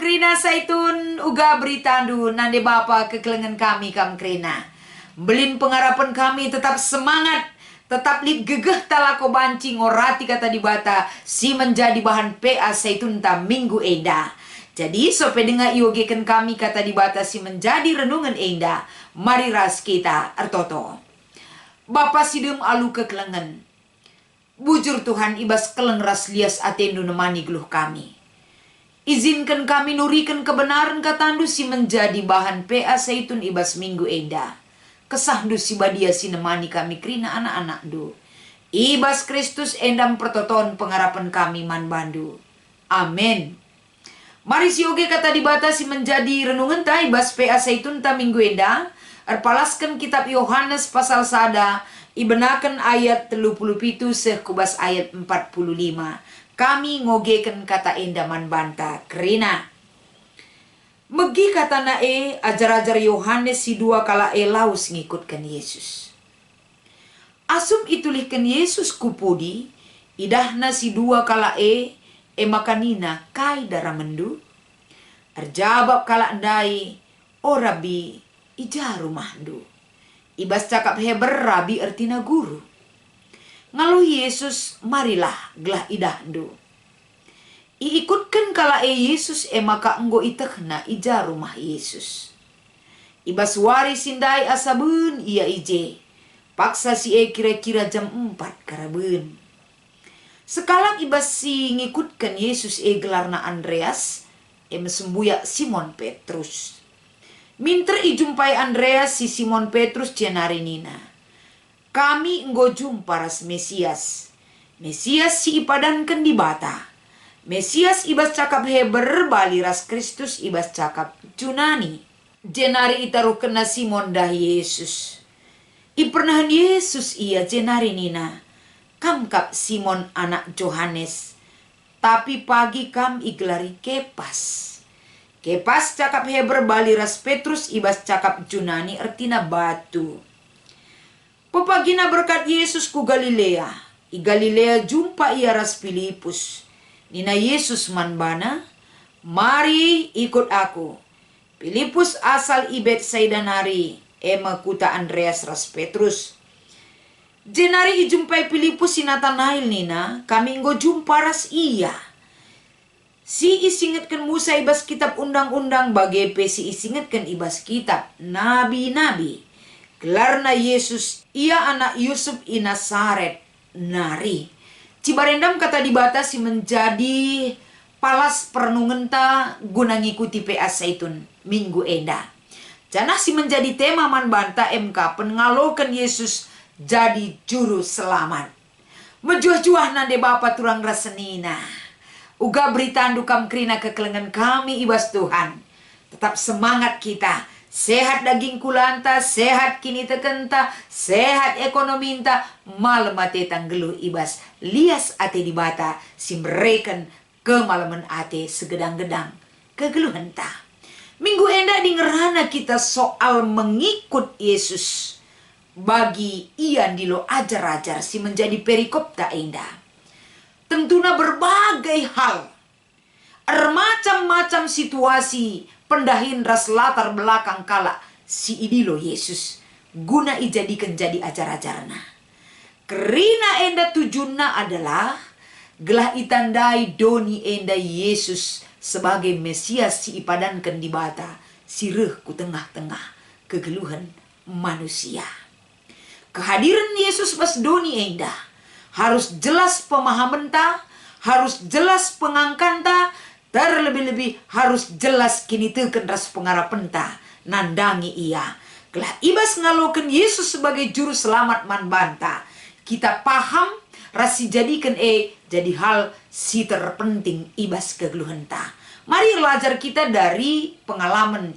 Krina Saitun uga beritandu nande bapa kekelengan kami kam Krina. Belin pengharapan kami tetap semangat, tetap lip gegeh talako banci ngorati kata dibata si menjadi bahan PA Saitun ta minggu enda. Jadi sope dengar iogeken kami kata dibata si menjadi renungan enda. Mari ras kita artoto. Bapa sidem alu kekelengan. Bujur Tuhan ibas keleng ras lias atendu nemani geluh kami. Izinkan kami nurikan kebenaran katandu si menjadi bahan PA Saitun ibas minggu enda. Kesahdu si badia si nemani kami Krina anak-anak du. Ibas Kristus endam pertoton pengharapan kami man bandu. Amin. Mari si oge kata dibata si menjadi renungan ta ibas PA Saitun ta minggu enda. Erpalaskan kitab Yohanes pasal sada. Ibenakan ayat 37 sekubas ayat 45. Kami ngogeken kata endaman banta Krina. Megi kata nae ajar-ajar Yohanes si dua kala laus ngikutkan Yesus. Asum itulihkan Yesus kupudi idahna si dua kala makanina kai dara mendu. Erjabab kala ndai o Rabi ija rumahdu. Ibas cakap heber Rabi ertina guru. Ngalu Yesus marilah gelah idahdu. Iikutkan kala Yesus maka enggo itekna ija rumah Yesus. Ibas wari sindai asabun ia ije. Paksa si kira-kira jam 4 karabun. Sekalang ibas si ngikutkan Yesus gelarna Andreas mesembuyak Simon Petrus. Minter ijumpai Andreas si Simon Petrus jenari nina. Kami enggo jumpa ras Mesias. Mesias si ipadankan di bata. Mesias ibas cakap Heber bali ras Kristus ibas cakap Junani. Jenari itaruh kena Simon dah Yesus. Ipernahan Yesus ia jenari nina. Kam kap Simon anak Johannes. Tapi pagi kam iglari Kepas. Kepas cakap Heber bali ras Petrus ibas cakap Junani ertina batu. Pepagina berkat Yesus ku Galilea. I Galilea jumpa ia ras Filipus. Nina Yesus manbana, mari ikut aku. Filipus asal ibet Saidanari, ema kuta Andreas ras Petrus. Jenari ijumpai Filipus si Nathanael nina, kami nggo jumpa ras iya. Si isingetkan Musa ibas kitab undang-undang bagepe si isingetkan ibas kitab nabi-nabi. Gelarna Yesus, ia anak Yusuf i Nasaret, nari. Cibarendam kata dibatasi menjadi palas perenungan ta guna ngikuti PA Saitun minggu enda. Janah si menjadi tema man banta MK pengalokan Yesus jadi juru selamat. Mejuah-juah nande bapa turang rasenina. Uga beritandu kam Krina kekelengan kami ibas Tuhan. Tetap semangat kita. Sehat daging kulanta, sehat kini tekenta, sehat ekonomi inta, malam ate tanggeluh ibas, lias ate dibata, simreken kemalaman ate segedang-gedang, kegeluhan ta. Minggu enda dingerana kita soal mengikut Yesus. Bagi ian dilo ajar-ajar si menjadi perikop ta enda. Tentuna berbagai hal. Macam-macam situasi pendahin ras latar belakang kala si idilo Yesus guna ijadikan jadi ajar-ajarna. Kerina enda tujuna adalah gelah itandai doni enda Yesus sebagai Mesias si ipadankan di bata sireh ku tengah-tengah kegeluhan manusia. Kehadiran Yesus pas doni enda harus jelas pemahaman ta, harus jelas pengangkan ta, terlebih-lebih harus jelas kini teken ras pengharapan ta nandangi ia. Kelah ibas ngalokan Yesus sebagai juru selamat man banta. Kita paham rasi jadikan jadi hal si terpenting ibas kegeluhan ta. Mari belajar kita dari pengalaman.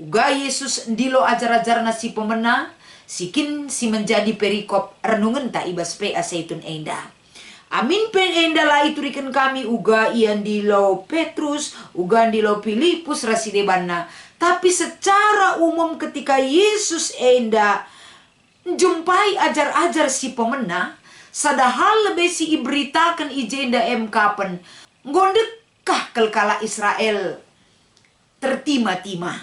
Uga Yesus ndilo ajar-ajarna si pemena. Sikin si menjadi perikop renungan ta ibas PA Saitun enda. Amin pen enda la iturikan kami uga ian dilo Petrus, uga dilo Filipus rasidebanna. Tapi secara umum ketika Yesus enda jumpai ajar-ajar si pemena, sadahal lebih si iberitakan ijenda kapan. Gondekah kelkala Israel tertima-tima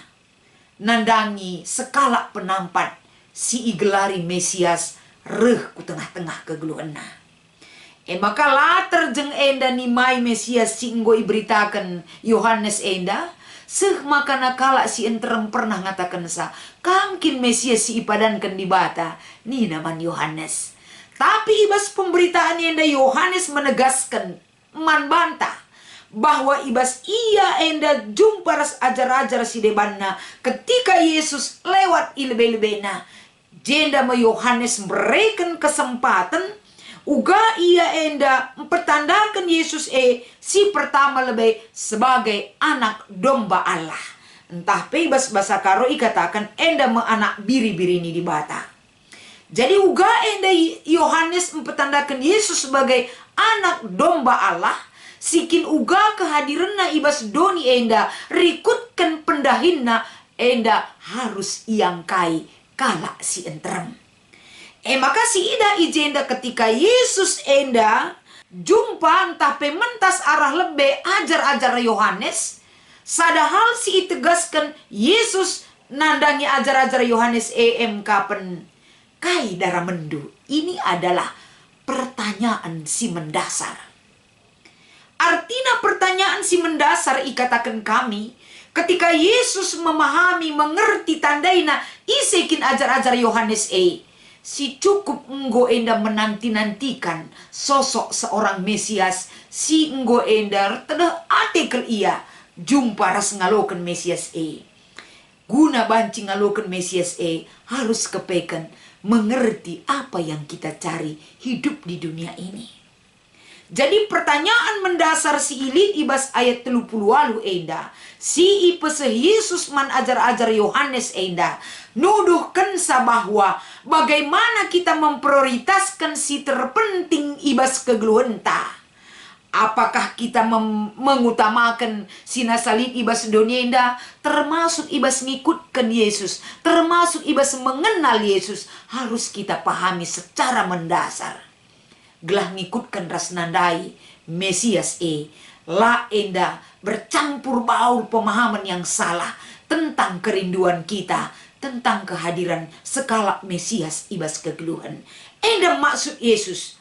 nandangi sekala penampat si igelari Mesias reh ku tengah-tengah kegeluhena. Maka latar jeng enda ni mai Mesias si enggo iberitakan Yohanes enda, seh makana kala si enterem pernah ngatakan sa, kangkin Mesias si ipadankan di bata, ni naman Yohanes. Tapi ibas pemberitaan enda Yohanes menegaskan, bantah bahwa ibas ia enda jumpa ras ajar-ajar si debanna ketika Yesus lewat ilbe-ilbena. Jenda me Yohanes memberikan kesempatan uga ia enda mempertandakan Yesus si pertama lebih sebagai anak domba Allah. Entah pebas bahasa karo ikatakan enda me anak biri-biri ini di bata. Jadi uga enda Yohanes mempertandakan Yesus sebagai anak domba Allah. Sikin uga kehadiranna ibas doni enda rikutkan pendahinna enda harus iangkai kala si enterem. Maka si ida ijenda ketika Yesus enda jumpa entah pementas arah lebe ajar-ajar Yohanes, sadahal si itegaskan Yesus nandangi ajar-ajar Yohanes kapen kai darah mendu. Ini adalah pertanyaan si mendasar. Artinya pertanyaan si mendasar ikatakan kami ketika Yesus memahami mengerti tandaina isekin ajar-ajar Yohanes si cukup enggo enda menanti-nantikan sosok seorang Mesias, si enggo enda tedah atekel ia jumpa ras ngaloken Mesias guna banci ngaloken Mesias harus kepekan mengerti apa yang kita cari hidup di dunia ini. Jadi pertanyaan mendasar si ilit ibas ayat 30 enda. Si ipese Yesus man ajar-ajar Yohanes enda. Nuduhkan sa bahwa bagaimana kita memprioritaskan si terpenting ibas kegeluhenta. Apakah kita mengutamakan si nasalib ibas dunia enda, termasuk ibas ngikutkan Yesus, termasuk ibas mengenal Yesus, harus kita pahami secara mendasar. Gelah ngikutkan ras nandai Mesias la enda bercampur baur pemahaman yang salah tentang kerinduan kita, tentang kehadiran sekala Mesias ibas kegeluhan. Enda maksud Yesus.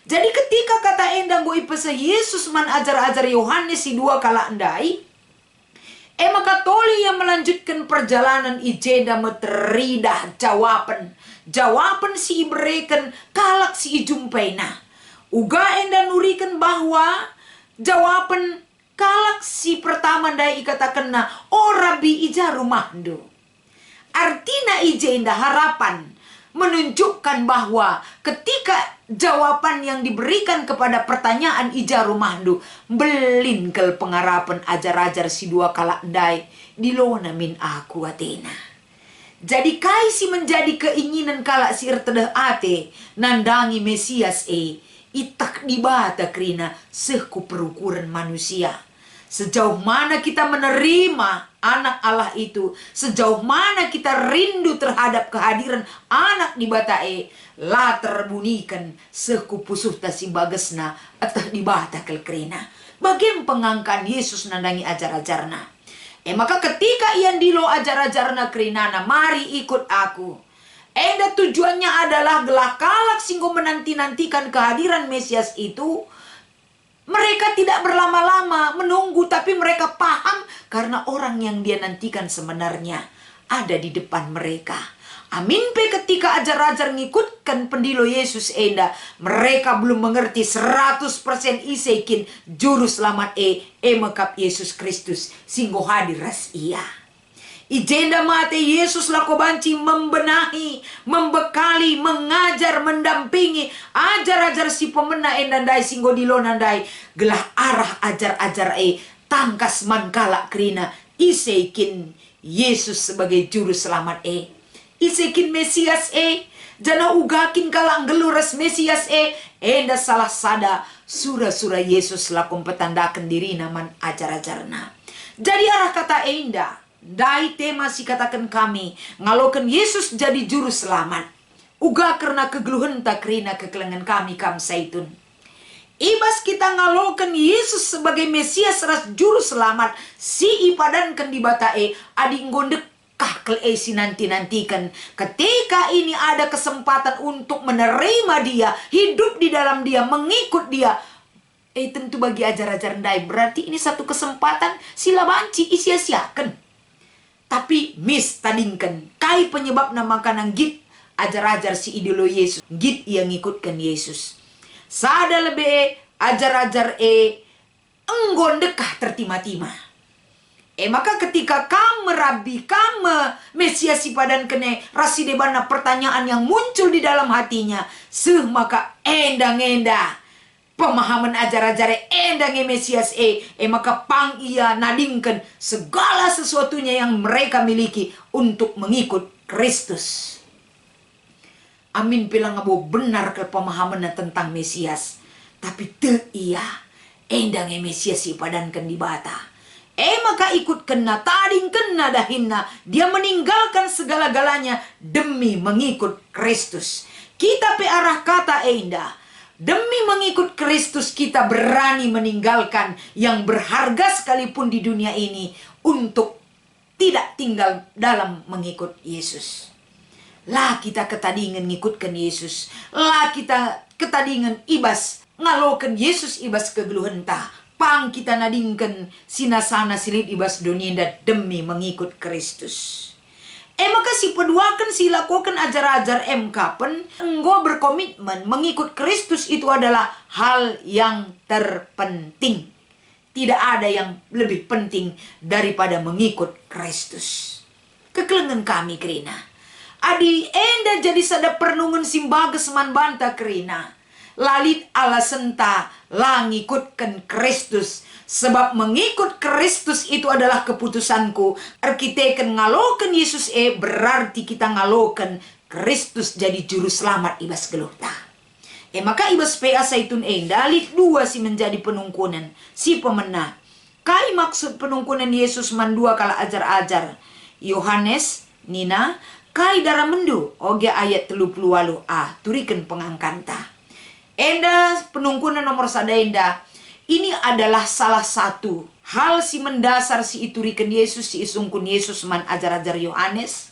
Jadi ketika kata enda go ipese Yesus man ajar-ajar Yohanes si dua kala endai, maka toli yang melanjutkan perjalanan ijenda meteridah jawaban si iberikan kalak si ijumpaina. Uga enda nurikan bahwa jawaban kalak si pertama dai ikatakan na Rabi ija rumahdu. Artina ijenda harapan menunjukkan bahwa ketika jawaban yang diberikan kepada pertanyaan ija rumahdu belin kel pengarapan ajar-ajar si dua kala dai dilona min aku atena. Jadi kaisi menjadi keinginan kalak si ertedeh ate nandangi Mesias itak dibata krina sehku perukuran manusia. Sejauh mana kita menerima anak Allah itu, sejauh mana kita rindu terhadap kehadiran anak di bata la terbunikan sehku pusuh tasi bagesna atah dibata kel krina. Bagian pengangkan Yesus nandangi ajar-ajarna. Maka ketika ian dilo ajar-ajarna krinana, mari ikut aku. Enda tujuannya adalah gelah kalak singgo menanti-nantikan kehadiran Mesias itu. Mereka tidak berlama-lama menunggu, tapi mereka paham karena orang yang dia nantikan sebenarnya ada di depan mereka. Amin pe ketika ajar-ajar ngikutkan pendilo Yesus enda, mereka belum mengerti 100% isekin juru selamat mekap Yesus Kristus singgo hadir ras ia. Ijenda mate Yesus lako banci membenahi, membekali, mengajar, mendampingi ajar-ajar si pemena endandai singgo dilo nandai gelah arah ajar-ajar tangkas mankala krina isekin Yesus sebagai juru selamat isekin Mesias jana ugakin kalang geluras Mesias enda salah sada sura-sura Yesus lakom petandakan diri naman ajar-ajarna. Jadi arah kata enda dai tema si katakan kami ngalokan Yesus jadi juru selamat uga karena kegeluhan tak krina kekelengan kami kam saitun. Ibas kita ngalokan Yesus sebagai Mesias ras juru selamat. Si ipadankan di batae adi ngondek kakel esi nanti-nantikan. Ketika ini ada kesempatan untuk menerima dia, hidup di dalam dia, mengikut dia. Tentu bagi ajar-ajar ndai berarti ini satu kesempatan sila banci isia-siakan. Tapi mis tadingkan kai penyebab nama kanang git ajar-ajar si idolo Yesus. Git yang ngikutkan Yesus. Sada lebih ajar-ajar enggon dekah tertima-tima. Maka ketika kamu rabi, kamu Mesias padan kene rasi debana pertanyaan yang muncul di dalam hatinya. Maka endang-enda pemahaman ajar-ajar endang Mesias maka pang ia nadingkan segala sesuatunya yang mereka miliki untuk mengikut Kristus. Amin bilang abo benar ke pemahaman tentang Mesias. Tapi te iya endang Mesias padankan di bata. Maka ikut kena tading kena dahinna. Dia meninggalkan segala-galanya demi mengikut Kristus. Kita pe arah kata enda. Demi mengikut Kristus kita berani meninggalkan yang berharga sekalipun di dunia ini untuk tidak tinggal dalam mengikut Yesus. Lah kita ketadingan ngikutkan Yesus. Lah kita ketadingan ibas ngalokan Yesus ibas kegeluhenta. Pang kita nadingkan sinasana silit ibas dunia demi mengikut Kristus. Maka si peduakan si lakukan ajar-ajar kapan enggo berkomitmen mengikut Kristus itu adalah hal yang terpenting. Tidak ada yang lebih penting daripada mengikut Kristus. Kekelengan kami kerina. Adi enda jadi sada pernungan simbaga seman banta kerina. Lalit ala senta lang ikutkan Kristus. Sebab mengikut Kristus itu adalah keputusanku. Arkiteken ngaloken Yesus berarti kita ngaloken Kristus jadi juru selamat ibas geluhta. Maka ibas PA Saitun dalit dua si menjadi penungkunan. Si pemenang. Kai maksud penungkunan Yesus mandua kala ajar-ajar. Yohanes, Nina, kai darah mendu. Oge ayat 38 turikan pengangkanta. Enda penungkunan nomor sada enda. Ini adalah salah satu hal si mendasar si iturikan Yesus, si isungkun Yesus man ajar-ajar Yohanes.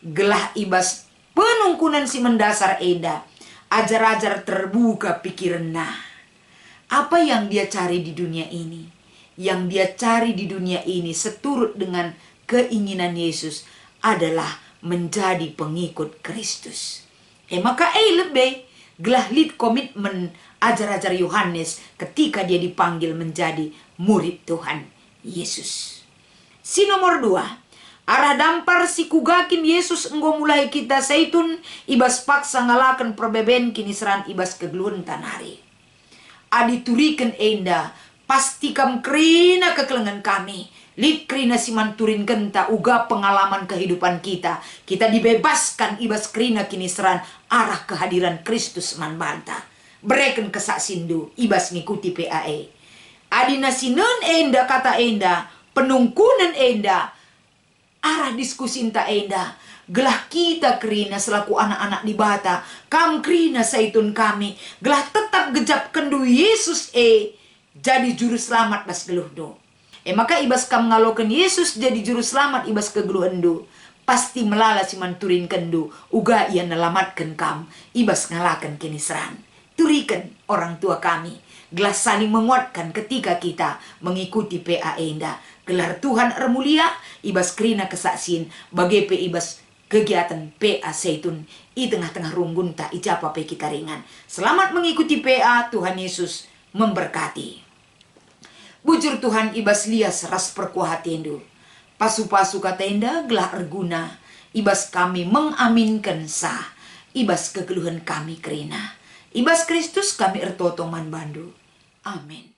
Gelah ibas penungkunan si mendasar enda. Ajar-ajar terbuka pikiranna. Apa yang dia cari di dunia ini? Yang dia cari di dunia ini seturut dengan keinginan Yesus adalah menjadi pengikut Kristus. Maka lebih gelah lead komitmen ajar-ajar Yohanes ketika dia dipanggil menjadi murid Tuhan Yesus. Si nomor 2, arah dampar si kugakin Yesus enggo mulai kita Saitun ibas paksa ngalakan perbeben kini seran ibas kegeluhan tanari. Adi turikan enda pasti kam krina kekelengan kami. Lid krina si manturin kenta uga pengalaman kehidupan kita. Kita dibebaskan ibas krina kini seran arah kehadiran Kristus man banta. Bereken kesaksindu ibas ngikuti PAE. Adina sinun enda kata enda. Penungkunan enda. Arah diskusi inta enda. Gelah kita krina selaku anak-anak di bata. Kam krina Saitun kami. Gelah tetap gejap kendu Yesus jadi juru selamat bas geluh do. Maka ibas kam ngalokan Yesus jadi juru selamat ibas kegeluh endo. Pasti melala si manturin kendu. Uga ia nelamatkan kam. Ibas ngalakan kini seran. Turikan orang tua kami. Gelas saling menguatkan ketika kita mengikuti PA enda. Gelar Tuhan ermulia. Ibas krina kesaksin. Bagi ibas kegiatan PA Saitun. I tengah-tengah runggunta ijapa pe kita ringan. Selamat mengikuti PA. Tuhan Yesus memberkati. Bujur Tuhan ibas lias ras perkuahatendu. Pasu-pasu katenda gelah erguna. Ibas kami mengaminkan sah. Ibas kegeluhan kami kerina. Ibas Kristus kami ertotoman bandu. Amin.